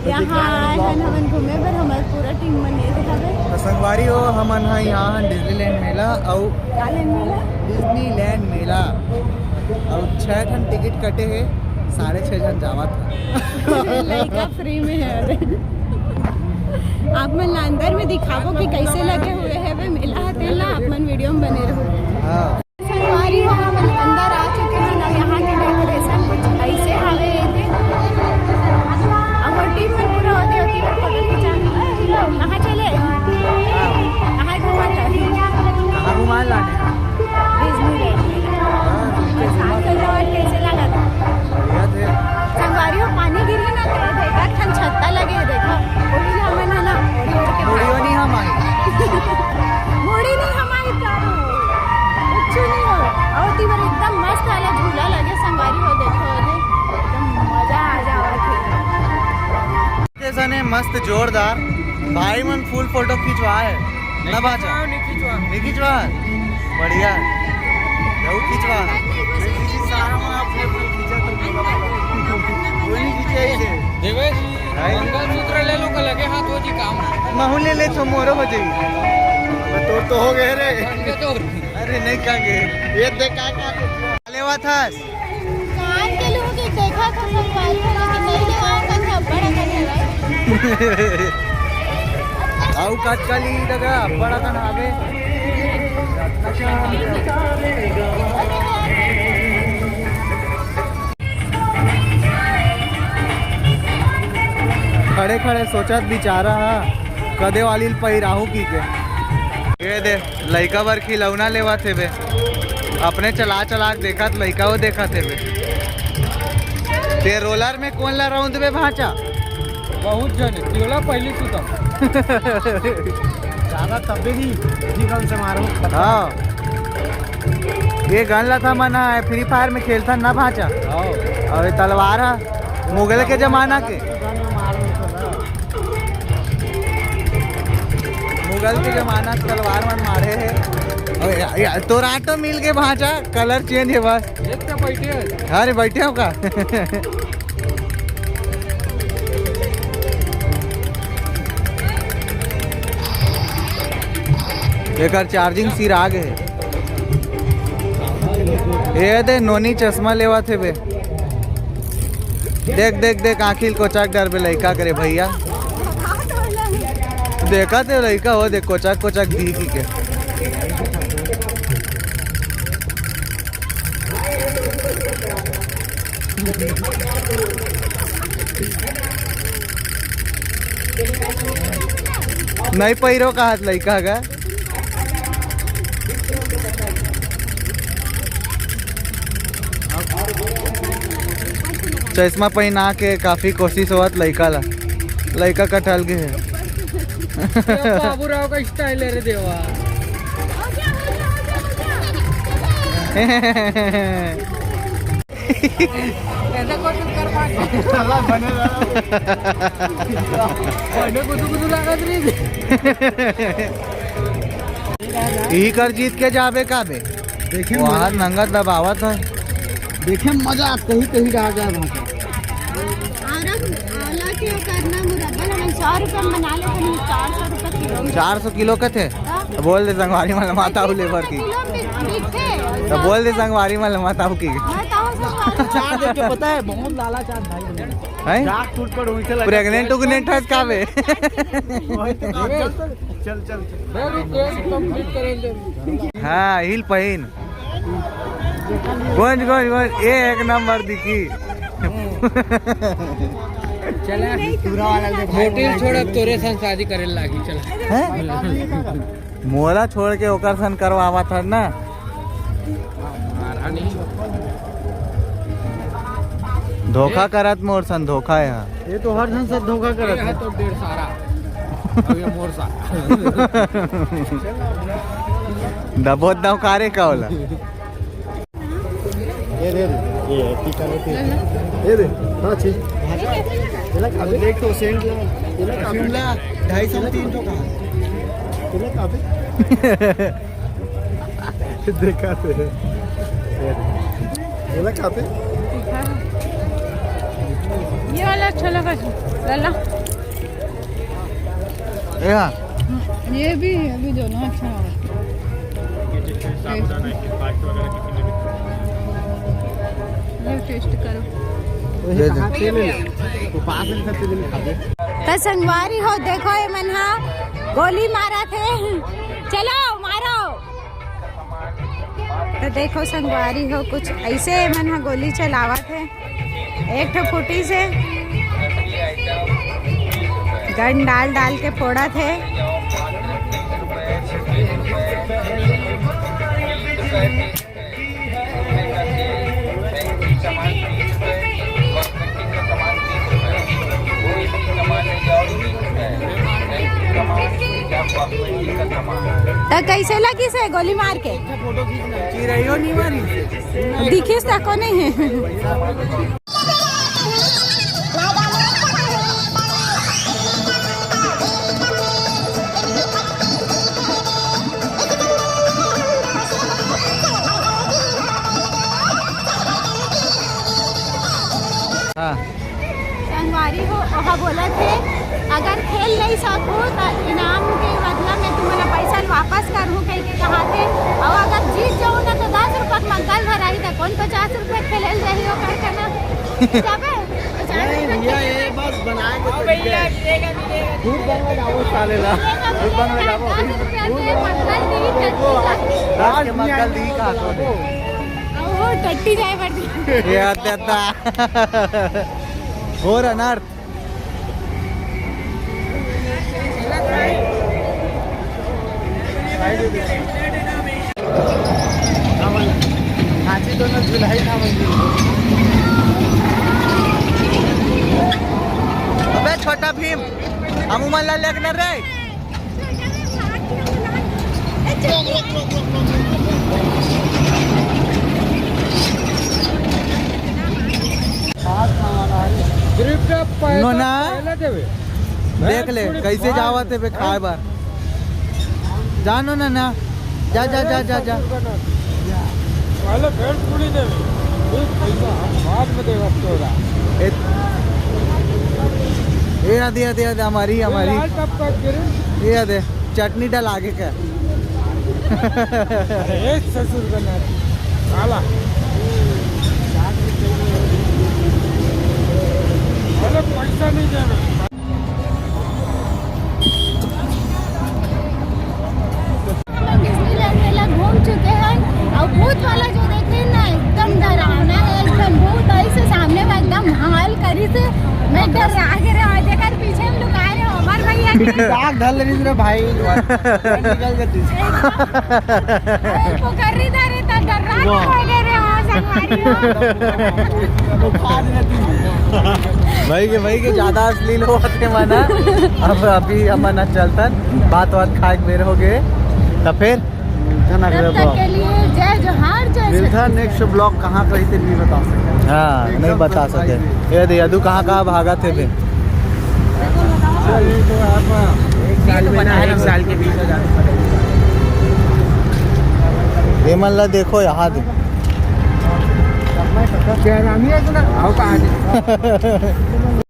यहाँ हम घूमे पर हमारे पूरा टीम बने थे संगवारी हो हमन है यहाँ डिज्नीलैंड मेला और डिज्नीलैंड मेला और 6 ठन टिकट कटे है 6.5 जन जावत लड़का फ्री में है। आप मन अंदर में दिखाबो कि कैसे लगे हुए है वे मेला हते ला आप मन वीडियो में बने रहो। हाँ संगवारी हो हम अंदर आ चुके हैं ना। यहाँ के डेकोरेशन कुछ ऐसे हवे थे और टीम में पूरा होते होती है फोटो खिंचाने। कहाँ चले कहाँ घुमा कहाँ घुमा लाने कैसे लगा था बढ़िया थे। संगवारी हो पानी गिरी ना देखा ठन छत्ता लगे देखो ओड़ी हमें ना मुड़ियो नहीं हम आई मोड़ी नहीं हमारी कारो कुछ नहीं हो और तीवर एकदम मस्त वाला झूला लगे संगवारी हो देखो एकदम मजा आ जावा थे। जैसा ने मस्त जोरदार भाई मन फुल फोटो खिंचवा है ना बाचा नहीं खिंचवा बढ़िया जाऊ खिंचवा सारा मन अपने अपने खींचा तो वो नहीं खींचे ऐसे देवेश मंगलसूत्र ले लो लगे हाथ हो जी काम महू ले ले तो मोरो हो जाएगी तो हो गए रे अरे नहीं कहेंगे ये देखा क्या लेवा था कान के लोग देखा था संगवारी हो लेकिन नहीं लेवा का बड़ा कर आउ कटकली लगा बड़ा का आगे खड़े खड़े सोचत बिचारा कदे वाली पहिराहू की के ये दे लइका बर खिलौना लेवा थे बे अपने चला चला देखा लइका वो देखा थे बे ते रोलर में कौन ला राउंड बे भाचा बहुत जन तिवला पहली सुता ज्यादा तबे ही गन से मारो। हाँ ये गन ला था मना फ्री फायर में खेलता ना भाचा और तलवार मुगल के जमाना के मुगल के जमाना तलवार मन मारे है तो राटो मिल के भाचा कलर चेंज है बस एक तो बैठे अरे बैठे हो का लेकर चार्जिंग सिर आ गए ये दे नोनी चश्मा लेवा थे बे देख देख देख आखिल कोचाक डर बे लइका करे भैया देखा थे लइका हो देख कोचाक कोचाक दी की के नहीं पहिरो का हाथ लइका का चश्मा पहना के काफी कोशिश होत लइका ला लइका कटल के है बाबूराव का स्टाइल है रे देवा ऐसा कुछ कर पाए साला बने कुछ लागत रे यही कर जीत के जाबे का बे देखिए वहाँ नंगा दबावत है देखे मजा कहीं कहीं रह गया वहाँ के करना मुरब्बा हम 100 रुपए में बना लेते हैं 400 रुपए किलो 400 किलो का थे तो बोल दे संगवारी में माता लेबर की तो बोल दे संगवारी में माता की चार देख के पता है बहुत लाला चार भाई है टूट पड़ हुई से प्रेग्नेंट उग्नेंट है का बे चल चल कंप्लीट करेंगे। हाँ हिल पहिन गोंज गोंज गोंज ये एक नंबर दिखी चला होटल छोड़ अब तोरे संग शादी करे लागी चला मोला छोड़ के ओकर सन करवावा था ना धोखा करत मोर सन धोखा है ये तो हर सन से धोखा करत है तो ढेर सारा अब ये मोर सा दबोत दवकारे का होला ये दे ये टीका ले दे हां ठीक चला काफी देख तो सेंट ला शिमला 250 300 का चला काफी देखा थे चला काफी ये वाला अच्छा लगा लाला हाँ ये भी दोनों अच्छा होगा। टेस्ट करो दे दे। तो संगवारी हो देखो ये मनहा गोली मारा थे, चलो मारो। तो देखो संगवारी हो कुछ ऐसे मनहा गोली चलावा थे, एक ठो फुटी से गन डाल डाल के फोड़ा थे। तो कैसे लगी से गोली मार के? दिखिस तको नहीं है। हाँ संगवारी हो वहाँ बोला थे अगर खेल नहीं सकूँ तो इनाम के बदला में तुम्हारा पैसा वापस करूँ कह के कहा थे, और अगर जीत जाऊँ ना तो 10 रुपये मंगल भराई था, कौन 50 रुपये खेल रही हो कर करना जाबे। भैया ये बस बनाए के खूब बंगला जाओ साले ला खूब बंगला जाओ राज के मंगल दी का वो टट्टी जाए पड़ती। ये आता घोर अनर्थ। हाथी दोनों झुलाई था मंदिर। अबे छोटा भीम हम उमला लेकर रे। नो ना देख ले कैसे जावत है बे खाए बार जानो ना ना जा जा जा जा जा पहले पेड़ पूरी दे पैसा बाद में देगा तोरा। ये दे दे दे हमारी ये दे चटनी डाल आगे का। एक ससुर बना काला अरे पैसा नहीं देना। घूम चुके हैं और भूत वाला जो देखते हैं ना एकदम डरावना है, एकदम भूत ऐसे सामने में एकदम हाल करी से मैं डर आगे रहा देखकर पीछे हम लुका रहे हो हमारे भैया आग ढल रही रे भाई निकल गई वो कर रही था रे तो डर रहा हो गए हो संगवारी भाई के ज्यादा अश्लील होते मना अब अभी मना चलता बात खाए बेर हो गए तो फिर तब तक के लिए जय जोहार जय नेक्स्ट ब्लॉग कहाँ कहीं थे नहीं बता सकते। हाँ नहीं बता सके। ये दे यदु कहाँ भागा थे बे। एक साल के 20,000 ये मल्ला देखो यहाँ दे क्या नाम है?